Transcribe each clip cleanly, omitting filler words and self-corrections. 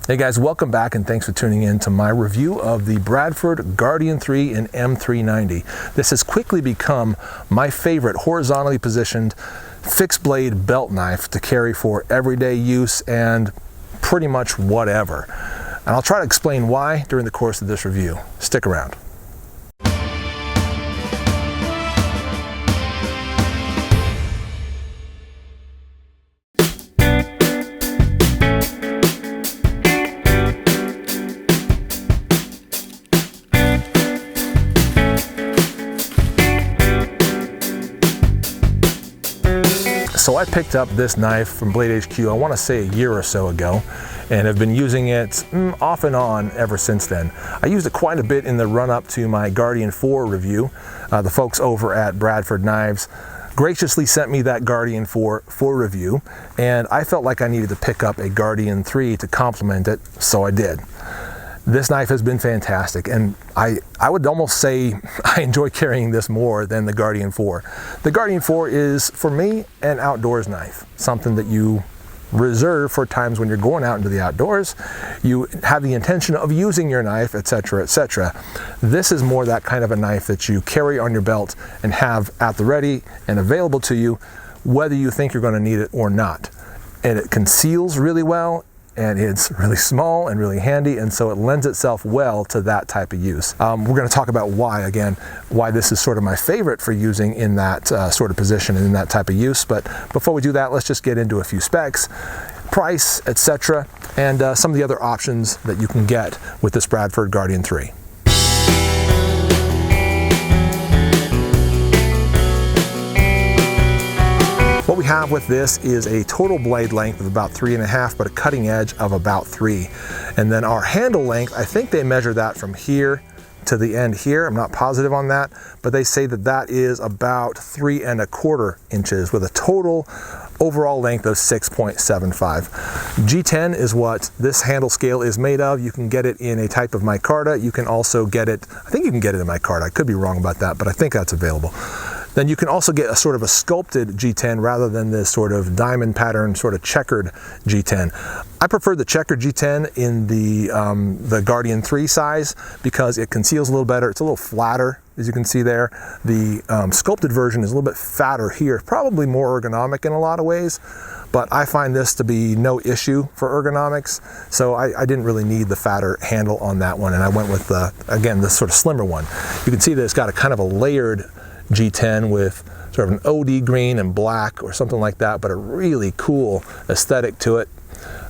Hey guys, welcome back and thanks for tuning in to my review of the Bradford Guardian 3 in M390. This has quickly become my favorite horizontally positioned fixed blade belt knife to carry for everyday use and pretty much whatever. And I'll try to explain why during the course of this review. Stick around. So I picked up this knife from Blade HQ, I want to say a year or so ago, and have been using it off and on ever since then. I used it quite a bit in the run-up to my Guardian 4 review. The folks over at Bradford Knives graciously sent me that Guardian 4 for review, and I felt like I needed to pick up a Guardian 3 to complement it, so I did. This knife has been fantastic, and I would almost say I enjoy carrying this more than the Guardian 4. The Guardian 4 is, for me, an outdoors knife, something that you reserve for times when you're going out into the outdoors, you have the intention of using your knife, etc., etc. This is more that kind of a knife that you carry on your belt and have at the ready and available to you, whether you think you're going to need it or not. And it conceals really well, and it's really small and really handy, and so it lends itself well to that type of use. We're going to talk about why this is sort of my favorite for using in that sort of position and in that type of use. But before we do that, let's just get into a few specs, price, etc., and some of the other options that you can get with this Bradford Guardian 3. What we have with this is a total blade length of about 3.5, but a cutting edge of about 3. And then our handle length, I think they measure that from here to the end here. I'm not positive on that, but they say that that is about 3¼ inches with a total overall length of 6.75. G10 is what this handle scale is made of. You can get it in a type of micarta. You can also get it, I think you can get it in micarta. I could be wrong about that, but I think that's available. Then you can also get a sort of a sculpted G10 rather than this sort of diamond pattern, sort of checkered G10. I prefer the checkered G10 in the Guardian 3 size because it conceals a little better. It's a little flatter, as you can see there. The sculpted version is a little bit fatter here, probably more ergonomic in a lot of ways, but I find this to be no issue for ergonomics, so I didn't really need the fatter handle on that one, and I went with, again, this sort of slimmer one. You can see that it's got a kind of a layered G10 with sort of an OD green and black or something like that, but a really cool aesthetic to it.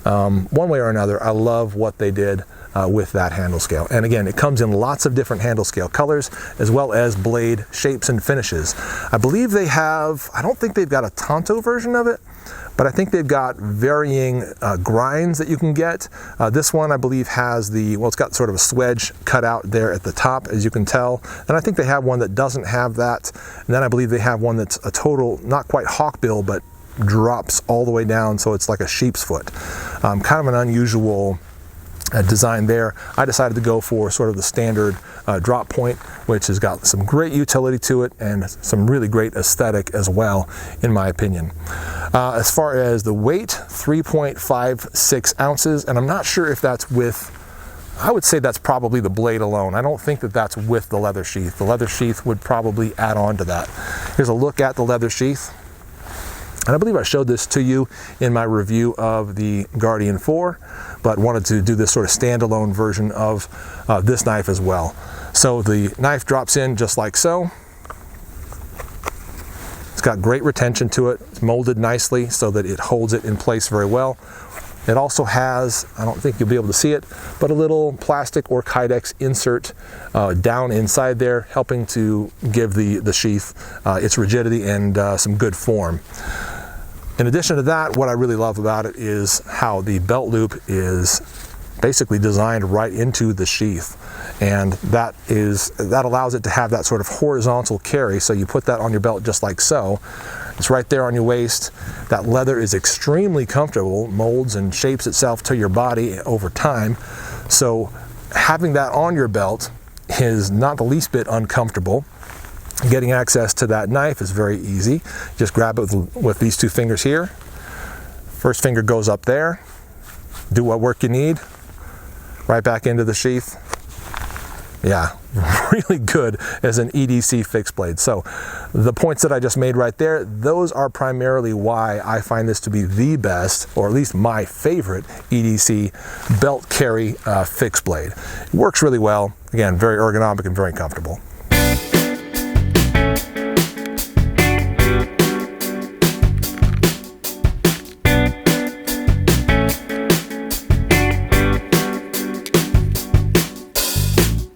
One way or another, I love what they did with that handle scale. And again, it comes in lots of different handle scale colors as well as blade shapes and finishes. I believe they have, I don't think they've got a Tonto version of it, but I think they've got varying grinds that you can get. This one I believe has it's got sort of a swedge cut out there at the top, as you can tell. And I think they have one that doesn't have that. And then I believe they have one that's a total, not quite hawkbill, but drops all the way down, so it's like a sheep's foot. Kind of an unusual design there. I decided to go for sort of the standard drop point, which has got some great utility to it and some really great aesthetic as well, in my opinion. As far as the weight, 3.56 ounces, and I'm not sure if that's with, I would say that's probably the blade alone. I don't think that that's with the leather sheath. The leather sheath would probably add on to that. Here's a look at the leather sheath. And I believe I showed this to you in my review of the Guardian 4, but wanted to do this sort of standalone version of this knife as well. So the knife drops in just like so. It's got great retention to it. It's molded nicely so that it holds it in place very well. It also has, I don't think you'll be able to see it, but a little plastic or Kydex insert down inside there, helping to give the sheath its rigidity and some good form. In addition to that, what I really love about it is how the belt loop is basically designed right into the sheath, and that allows it to have that sort of horizontal carry. So you put that on your belt just like so. It's right there on your waist. That leather is extremely comfortable, molds and shapes itself to your body over time. So having that on your belt is not the least bit uncomfortable. Getting access to that knife is very easy. Just grab it with these two fingers here. First finger goes up there. Do what work you need. right back into the sheath. Yeah, really good as an EDC fixed blade. So the points that I just made right there, those are primarily why I find this to be the best, or at least my favorite EDC belt carry fixed blade. It works really well. Again, very ergonomic and very comfortable.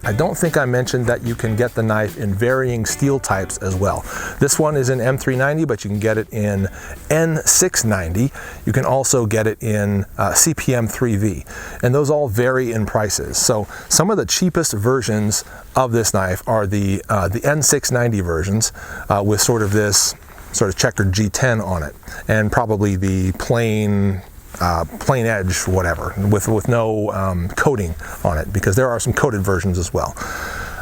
I don't think I mentioned that you can get the knife in varying steel types as well. This one is in M390, but you can get it in N690. You can also get it in CPM 3V, and those all vary in prices. So some of the cheapest versions of this knife are the N690 versions with sort of this checkered G10 on it, and probably the plain edge, whatever, with no coating on it, because there are some coated versions as well.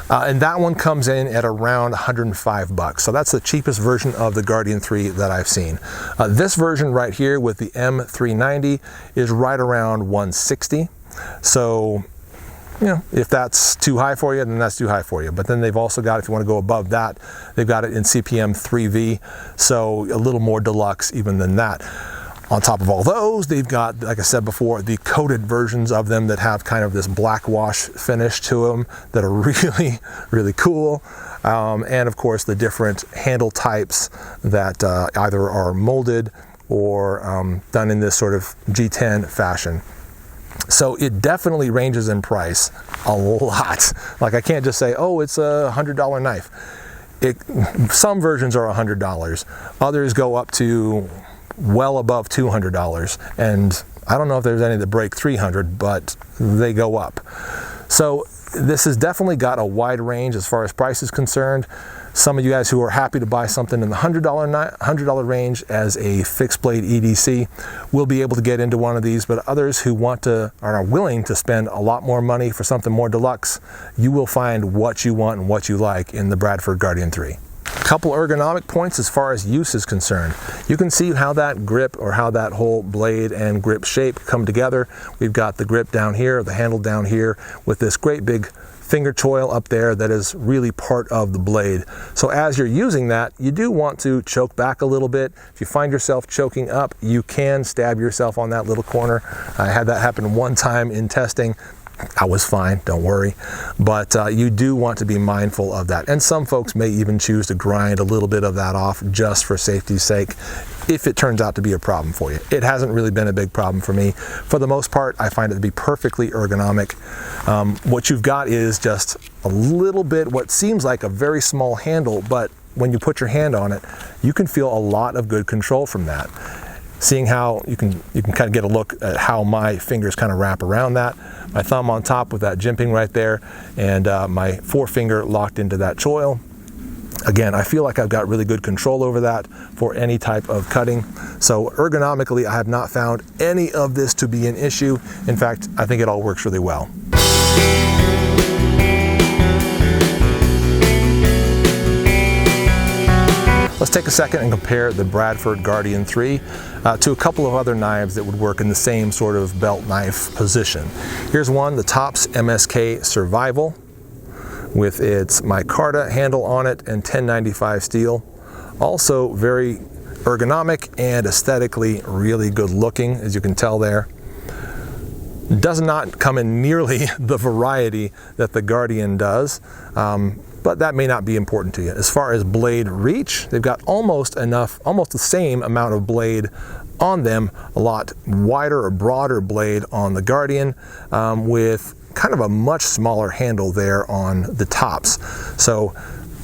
And that one comes in at around 105 bucks. So that's the cheapest version of the Guardian 3 that I've seen. This version right here with the M390 is right around 160. So, you know, if that's too high for you, then that's too high for you. But then they've also got, if you want to go above that, they've got it in CPM 3V. So a little more deluxe even than that. On top of all those, they've got, like I said before, the coated versions of them that have kind of this black wash finish to them that are really, really cool. And of course, the different handle types that either are molded or done in this sort of G10 fashion. So it definitely ranges in price a lot. Like, I can't just say, oh, it's a $100 knife. Some versions are $100. Others go up to well above $200, and I don't know if there's any that break $300, but they go up. So this has definitely got a wide range as far as price is concerned. Some of you guys who are happy to buy something in the $100 range as a fixed blade EDC will be able to get into one of these, but others who want to, are willing to spend a lot more money for something more deluxe, you will find what you want and what you like in the Bradford Guardian 3. Couple ergonomic points as far as use is concerned. You can see how that grip, or how that whole blade and grip shape come together. We've got the grip down here, the handle down here, with this great big finger choil up there that is really part of the blade. So as you're using that, you do want to choke back a little bit. If you find yourself choking up, you can stab yourself on that little corner. I had that happen one time in testing. I was fine, don't worry. But you do want to be mindful of that. And some folks may even choose to grind a little bit of that off just for safety's sake, if it turns out to be a problem for you. It hasn't really been a big problem for me. For the most part, I find it to be perfectly ergonomic. What you've got is just a little bit, what seems like a very small handle, but when you put your hand on it, you can feel a lot of good control from that. Seeing how you can kind of get a look at how my fingers kind of wrap around that. My thumb on top with that jimping right there, and my forefinger locked into that choil. Again, I feel like I've got really good control over that for any type of cutting. So ergonomically, I have not found any of this to be an issue. In fact, I think it all works really well. Let's take a second and compare the Bradford Guardian 3 to a couple of other knives that would work in the same sort of belt knife position. Here's one, the Tops MSK Survival, with its micarta handle on it and 1095 steel. Also very ergonomic and aesthetically really good looking, as you can tell there. Does not come in nearly the variety that the Guardian does, but that may not be important to you. As far as blade reach, they've got almost the same amount of blade on them, a lot wider or broader blade on the Guardian, with kind of a much smaller handle there on the Tops. So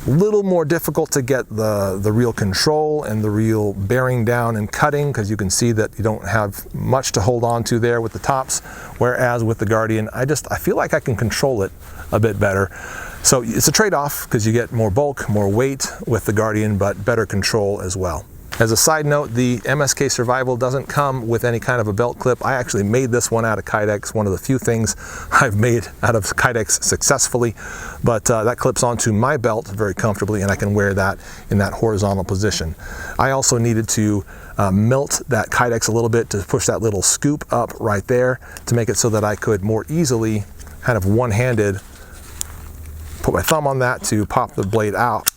a little more difficult to get the real control and the real bearing down and cutting, because you can see that you don't have much to hold on to there with the Tops, whereas with the Guardian, I feel like I can control it a bit better. So it's a trade-off, because you get more bulk, more weight with the Guardian, but better control as well. As a side note, the MSK Survival doesn't come with any kind of a belt clip. I actually made this one out of Kydex, one of the few things I've made out of Kydex successfully, but that clips onto my belt very comfortably, and I can wear that in that horizontal position. I also needed to melt that Kydex a little bit to push that little scoop up right there to make it so that I could more easily kind of one-handed, put my thumb on that to pop the blade out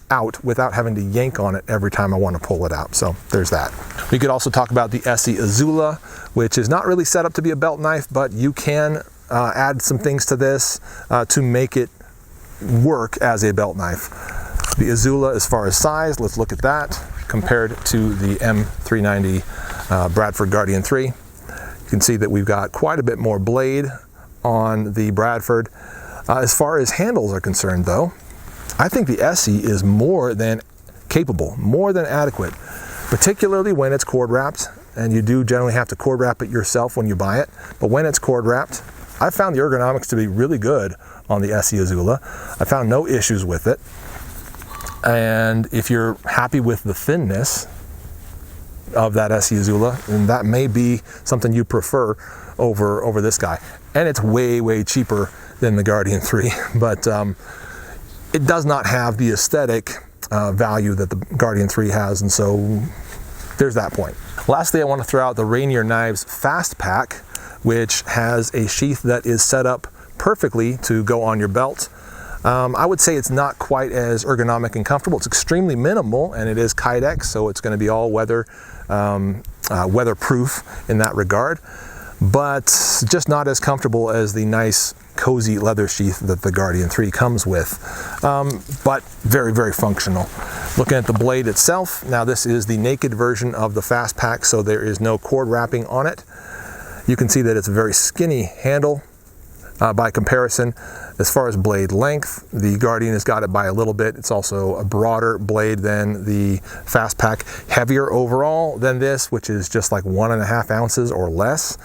without having to yank on it every time I want to pull it out. So there's that. We could also talk about the EDC Azula, which is not really set up to be a belt knife, but you can add some things to this to make it work as a belt knife. The Azula, as far as size, let's look at that compared to the M390 Bradford Guardian 3. You can see that we've got quite a bit more blade on the Bradford. As far as handles are concerned though, I think the EDC is more than capable, more than adequate, particularly when it's cord wrapped, and you do generally have to cord wrap it yourself when you buy it, but when it's cord wrapped, I found the ergonomics to be really good on the EDC Azula. I found no issues with it, and if you're happy with the thinness of that EDC Azula, then that may be something you prefer over this guy. And it's way cheaper than the Guardian 3, but it does not have the aesthetic value that the Guardian 3 has, and so there's that point. Lastly, I want to throw out the Rainier Knives Fast Pack, which has a sheath that is set up perfectly to go on your belt. I would say it's not quite as ergonomic and comfortable. It's extremely minimal, and it is Kydex, so it's going to be all weatherproof in that regard, but just not as comfortable as the nice cozy leather sheath that the Guardian 3 comes with, but very functional. Looking at the blade itself, now this is the naked version of the Fast Pack, so there is no cord wrapping on it. You can see that it's a very skinny handle by comparison. As far as blade length, the Guardian has got it by a little bit. It's also a broader blade than the Fast Pack, heavier overall than this, which is just like 1.5 ounces or less.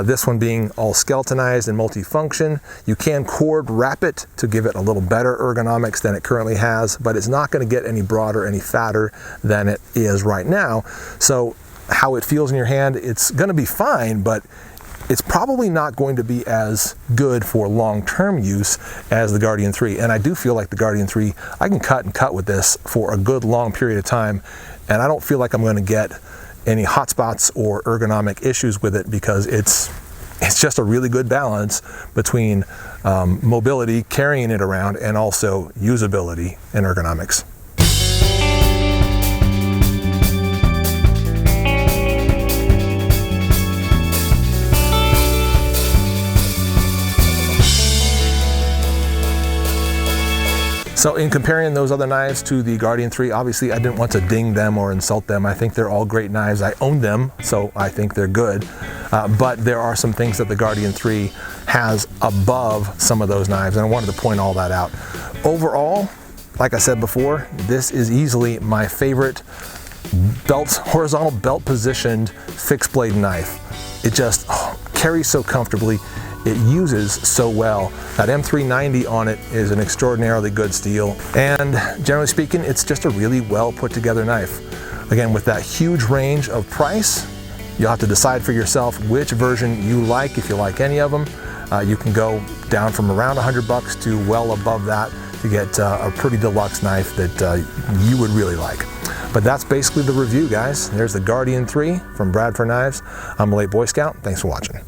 This one being all skeletonized and multifunction. You can cord wrap it to give it a little better ergonomics than it currently has, but it's not going to get any broader, any fatter than it is right now. So how it feels in your hand, it's going to be fine, but it's probably not going to be as good for long-term use as the Guardian 3. And I do feel like the Guardian 3, I can cut and cut with this for a good long period of time, and I don't feel like I'm going to get any hot spots or ergonomic issues with it, because it's just a really good balance between mobility, carrying it around, and also usability and ergonomics. So in comparing those other knives to the Guardian 3, obviously I didn't want to ding them or insult them. I think they're all great knives. I own them, so I think they're good. But there are some things that the Guardian 3 has above some of those knives, and I wanted to point all that out. Overall, like I said before, this is easily my favorite horizontal belt positioned fixed blade knife. It just carries so comfortably. It uses so well. That M390 on it is an extraordinarily good steel, and generally speaking, it's just a really well put together knife. Again, with that huge range of price, you'll have to decide for yourself which version you like, if you like any of them. You can go down from around $100 to well above that to get a pretty deluxe knife that you would really like. But that's basically the review, guys. There's the Guardian 3 from Bradford Knives. I'm a late Boy Scout. Thanks for watching.